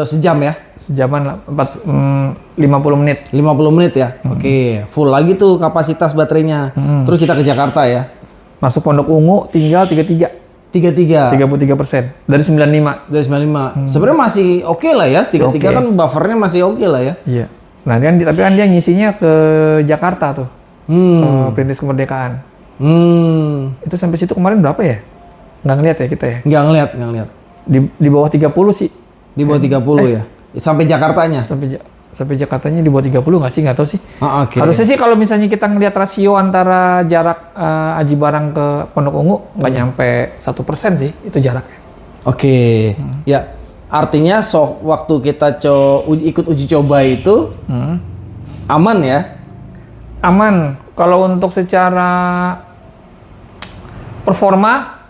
sejam ya? Sejaman 50 menit. 50 menit ya? Oke. Full lagi tuh kapasitas baterainya. Terus kita ke Jakarta ya? Masuk Pondok Ungu tinggal 33%. 33%. Dari 95. Dari 95. Sebenarnya masih oke lah ya. 33 kan buffernya masih oke lah ya. Iya. Nah, tapi kan dia ngisinya ke Jakarta tuh. Perintis Kemerdekaan. Itu sampai situ kemarin berapa ya? Nggak ngeliat ya kita ya? Nggak ngeliat. Di bawah 30 sih. Di bawah 30 ya? Sampai Jakartanya? Sampai Jakartanya di bawah 30 nggak sih? Nggak tahu sih. Okay. Harusnya sih kalau misalnya kita ngeliat rasio antara jarak Aji Barang ke Pondok Ungu nggak nyampe 1% sih itu jaraknya. Oke. Ya, artinya waktu kita ikut uji coba itu aman ya? Aman. Kalau untuk secara performa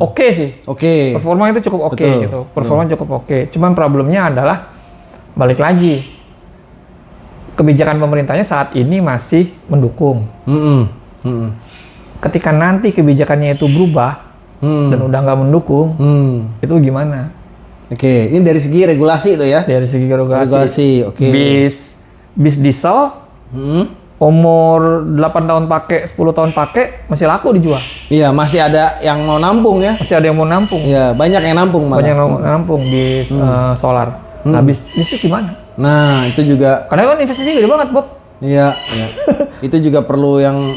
oke sih. Oke. Performa itu cukup oke gitu. Performa cukup oke. Cuman problemnya adalah balik lagi. kebijakan pemerintahnya saat ini masih mendukung. Ketika nanti kebijakannya itu berubah dan udah nggak mendukung, itu gimana? Oke, ini dari segi regulasi itu ya? Dari segi regulasi, oke. Bis diesel, umur 8 tahun pakai, 10 tahun pakai, masih laku dijual. Iya, masih ada yang mau nampung ya? Masih ada yang mau nampung. Iya, banyak yang nampung malah. Banyak yang nampung bis solar. Nah, bis listrik gimana? Nah, itu juga. Karena kan investasinya gede banget, Bob. Iya. Itu juga perlu yang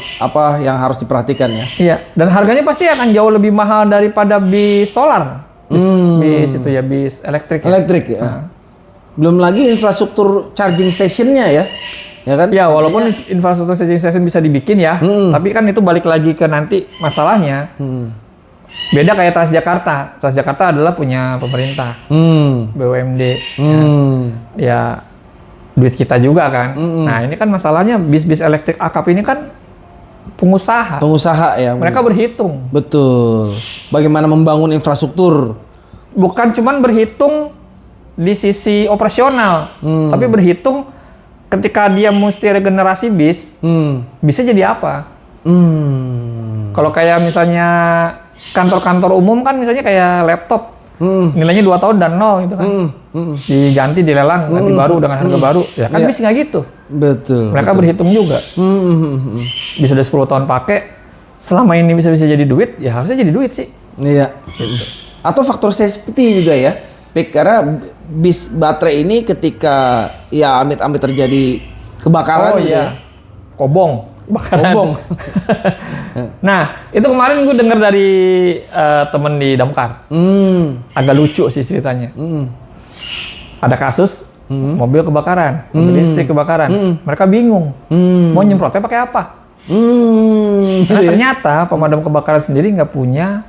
harus diperhatikan ya. Iya, dan harganya pasti akan jauh lebih mahal daripada bis solar. Bis itu ya, bis elektrik. Elektrik ya. Belum lagi infrastruktur charging stationnya ya. Ya kan? Ya, walaupun infrastruktur charging station bisa dibikin ya, tapi kan itu balik lagi ke nanti masalahnya. Beda kayak Transjakarta. Transjakarta adalah punya pemerintah. BUMD. Ya, duit kita juga kan. Nah, ini kan masalahnya bis-bis elektrik akap ini kan pengusaha ya. Mereka berhitung. Betul. Bagaimana membangun infrastruktur. Bukan cuman berhitung di sisi operasional, tapi berhitung ketika dia mesti regenerasi bis, bisa jadi apa? Kalau kayak misalnya kantor-kantor umum kan misalnya kayak laptop, nilainya 2 tahun dan 0 gitu kan. Diganti, dilelang, ganti baru dengan harga baru. Ya kan bis nggak gitu. Betul. Mereka berhitung juga. Bisa udah 10 tahun pakai, selama ini bisa jadi duit, ya harusnya jadi duit sih. Iya. Gitu. Atau faktor safety juga ya. Karena bis baterai ini ketika ya amit-amit terjadi kebakaran gitu ya. Kobong. Bakaran. Kobong. Nah, itu kemarin gue dengar dari temen di Damkar. Agak lucu sih ceritanya. Ada kasus mobil kebakaran, mobil listrik kebakaran. Mereka bingung. Mau nyemprotnya pakai apa? Karena ternyata pemadam kebakaran sendiri nggak punya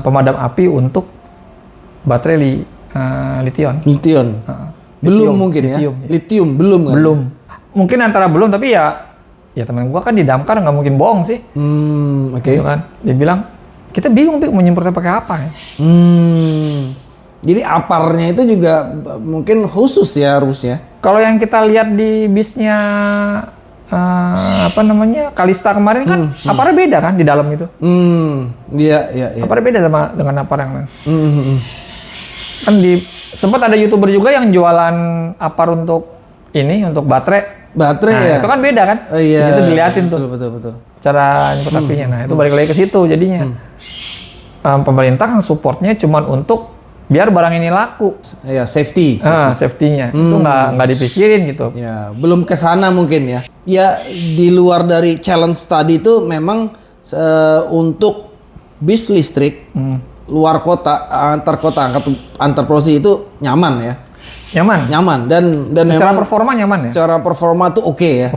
pemadam api untuk baterai lithium. Belum mungkin ya? Lithium belum kan? Belum. Mungkin antara belum, tapi ya teman gua kan di Damkar nggak mungkin bohong sih. Gitu kan. Dia bilang, kita bingung mau nyemprotnya pakai apa ya. Jadi aparnya itu juga mungkin khusus ya harusnya. Kalau yang kita lihat di bisnya Kalista kemarin kan aparnya beda kan di dalam itu. Iya. Aparnya beda dengan apar yang lain. Kan sempat ada YouTuber juga yang jualan apar untuk baterai. Nah, ya. itu kan beda kan? Iya. Di situ diliatin betul. Cara nyemprot apinya. Nah, itu balik lagi ke situ jadinya. Pemerintah kan supportnya cuman untuk biar barang ini laku. Ya, safety. Safety-nya. Itu nggak dipikirin gitu. Ya, belum ke sana mungkin ya. Ya, di luar dari challenge tadi itu memang untuk bis listrik luar kota, antar kota, antar provinsi itu nyaman ya. Nyaman dan secara memang performa nyaman ya. Secara performa tuh oke ya.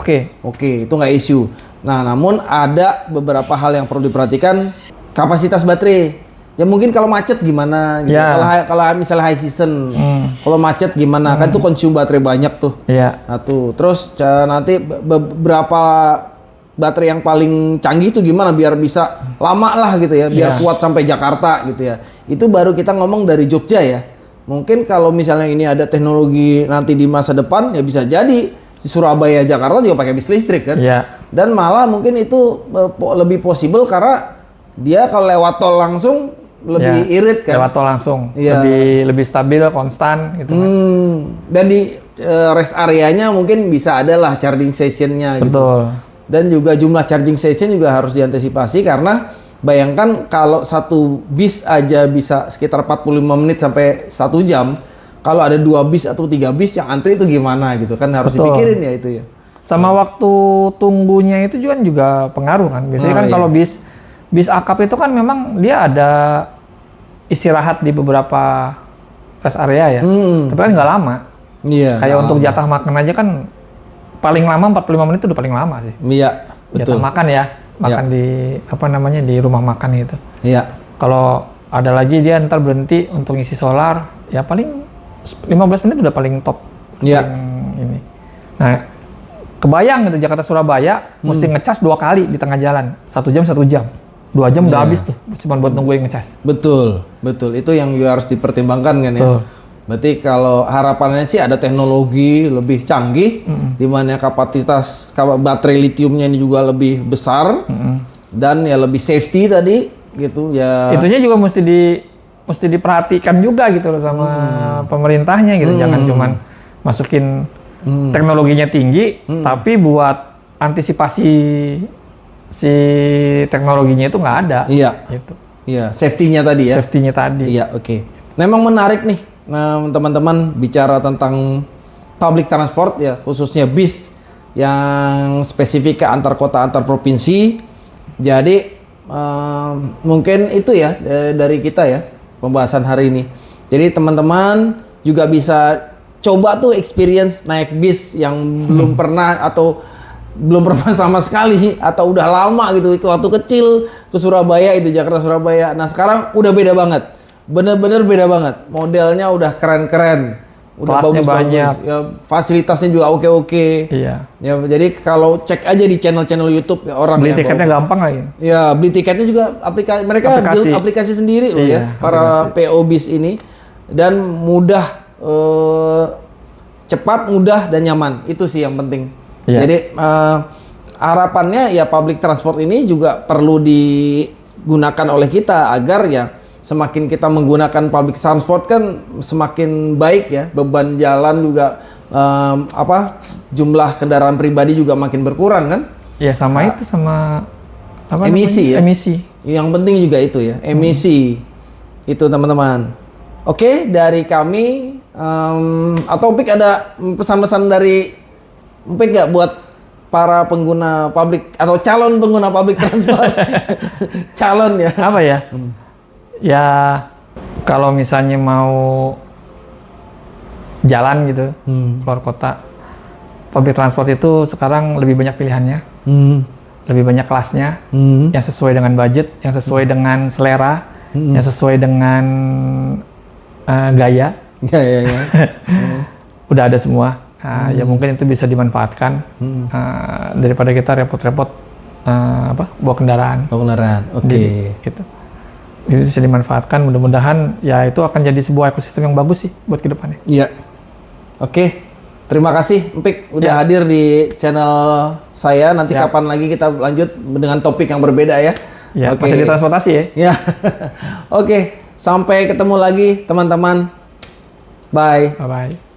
Oke, itu nggak isu. Nah, namun ada beberapa hal yang perlu diperhatikan. Kapasitas baterai. Ya mungkin kalau macet gimana gitu. Kalau misalnya high season, kalau macet gimana? Kan tuh konsum baterai banyak tuh. Iya. Nah tuh, terus nanti beberapa baterai yang paling canggih itu gimana biar bisa lama lah gitu ya, biar kuat sampai Jakarta gitu ya. Itu baru kita ngomong dari Jogja ya. Mungkin kalau misalnya ini ada teknologi nanti di masa depan ya bisa jadi di Surabaya, Jakarta juga pakai bis listrik kan. Iya. Dan malah mungkin itu lebih possible karena dia kalau lewat tol langsung lebih irit kan. Lewat tol langsung. Lebih stabil, konstan gitu kan. Dan di rest areanya mungkin bisa ada lah charging station-nya gitu. Betul. Dan juga jumlah charging station juga harus diantisipasi karena bayangkan kalau satu bis aja bisa sekitar 45 menit sampai 1 jam. Kalau ada 2 bis atau 3 bis yang antri itu gimana gitu kan harus dipikirin ya itu ya. Sama waktu tunggunya itu juga pengaruh kan. Biasanya kalau bis akap itu kan memang dia ada istirahat di beberapa rest area ya. Tapi kan nggak lama. Iya. Kayak untuk jatah makan aja kan paling lama 45 menit itu udah paling lama sih. Iya, betul. Jatah makan ya. Makan di di rumah makan gitu. Iya. Kalau ada lagi dia ntar berhenti untuk ngisi solar, ya paling 15 menit udah paling top. Iya. Ini. Nah, kebayang gitu Jakarta Surabaya mesti ngecas 2 kali di tengah jalan. 1 jam 1 jam. 2 jam udah habis tuh, cuma buat nungguin ngecas. Betul. Itu yang juga harus dipertimbangkan kan ya. Berarti kalau harapannya sih ada teknologi lebih canggih, di mana kapasitas baterai litiumnya ini juga lebih besar dan ya lebih safety tadi gitu ya. Itunya juga mesti diperhatikan juga gitu loh sama pemerintahnya gitu. Jangan cuman masukin teknologinya tinggi, tapi buat antisipasi si teknologinya itu nggak ada. Iya. Gitu. Iya, safety-nya tadi ya. Safety-nya tadi. Iya, oke. Memang menarik nih teman-teman bicara tentang public transport ya, khususnya bis yang spesifik ke antar kota, antar provinsi. Jadi mungkin itu ya dari kita ya pembahasan hari ini. Jadi teman-teman juga bisa coba tuh experience naik bis yang belum pernah atau belum pernah sama sekali atau udah lama gitu waktu kecil ke Surabaya itu Jakarta Surabaya. Nah sekarang udah beda banget. Bener-bener beda banget. Modelnya udah keren-keren, udah Kelasnya bagus-bagus. banyak. Ya, fasilitasnya juga oke-oke. Iya. Ya, jadi kalau cek aja di channel-channel YouTube ya, orang Beli ya, tiketnya gampang lagi. ya beli tiketnya juga mereka build aplikasi sendiri loh Iya, ya para PO bis ini dan mudah, cepat, mudah dan nyaman. Itu sih yang penting. Iya. Jadi harapannya ya public transport ini juga perlu digunakan oleh kita agar ya semakin kita menggunakan public transport kan semakin baik ya, beban jalan juga jumlah kendaraan pribadi juga makin berkurang kan? Ya sama itu sama apa emisi namanya? ya. Emisi. Yang penting juga itu ya, emisi. Itu teman-teman. Oke, dari kami atau Pik ada pesan-pesan dari Pik nggak buat para pengguna public atau calon pengguna public transport? Calon ya. Apa ya? Ya kalau misalnya mau jalan gitu keluar kota, public transport itu sekarang lebih banyak pilihannya, lebih banyak kelasnya, yang sesuai dengan budget, yang sesuai dengan selera, yang sesuai dengan gaya. Ya. Udah ada semua. Ya mungkin itu bisa dimanfaatkan daripada kita repot-repot bawa kendaraan. Oke. Gitu. Itu bisa dimanfaatkan, mudah-mudahan ya itu akan jadi sebuah ekosistem yang bagus sih buat kedepannya. Iya. Oke. Terima kasih Empik udah hadir di channel saya. Nanti Siap. kapan lagi kita lanjut dengan topik yang berbeda ya. Ya, Oke. masih di transportasi ya. Ya. Oke, sampai ketemu lagi teman-teman. Bye. Bye-bye.